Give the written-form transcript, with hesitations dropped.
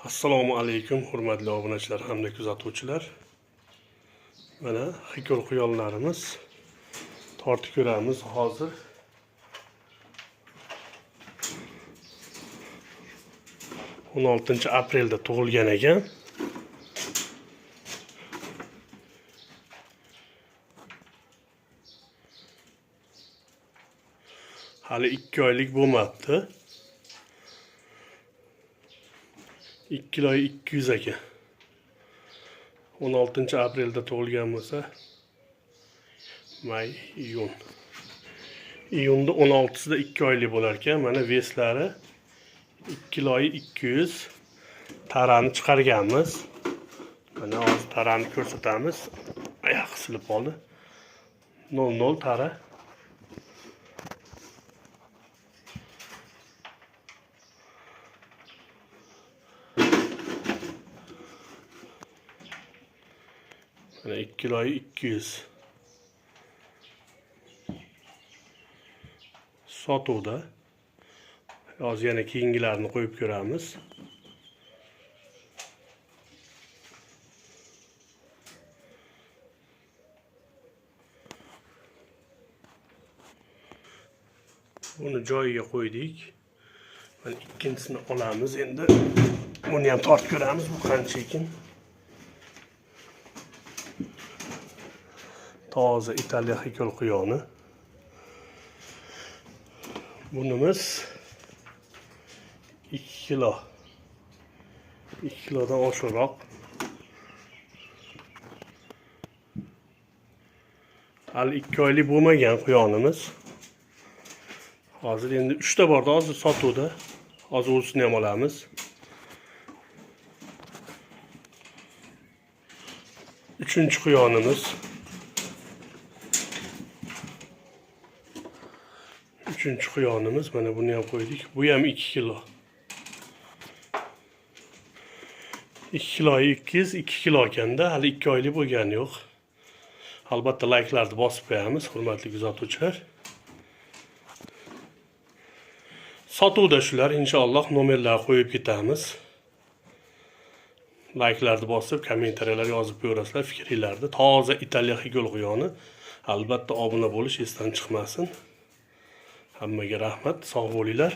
Assalomu alaykum hurmatli obunachilar hamda kuzatuvchilar. Mana xikol quyonlarimiz tortib ko'ramiz hozir. On 16-aprelda tug'ilgan ekan. Hali 2 oylik bo'lmabdi. 2 kilo 200 ekan. 16-aprelda tug'ilgan bo'lsa, may, iyun. Iyunda 16sida 2 oylik bo'lar ekan. Mana veslari 2 kilo 200. Tarani chiqarganmiz. Mana hozir tarani ko'rsatamiz. Oyoq silib qoldi. 00 tara. Mana 2 kilo 200. Sotuvda. Hozir yana keyingilarini qo'yib ko'ramiz. Buni joyiga qo'ydik. Mana ikkinchisini olamiz endi. Buni ham tortib ko'ramiz. Bu qancha ekan? Toza Italiya xikol quyoni. Bunimiz 2 kilo. 2 kilodan oshiqroq. Hali 2 oylik bo'lmagan quyonimiz. Hozir endi 3 ta borda, hozir sotuvda. Hozir o'zini ham olamiz. Uchinchi quyonimiz. Üçüncü quyonimiz. Mana buni ham qo'ydik. Bu ham 2 kilo. 2 kilo 200, 2 kilo ekanda, hali 2 oylik bo'lgani yo'q. Albatta like'larni bosib qo'yamiz, hurmatli kuzatuvchilar. Sotuvda shular, inshaalloh nomerlarni qo'yib ketamiz. Like'larni bosib, kommentariyalar yozib qo'yasizlar fikringizni. Toza Italiya xikol quyoni. Albatta obuna bo'lish esdan chiqmasin. Hammaga rahmat, sog' bo'linglar.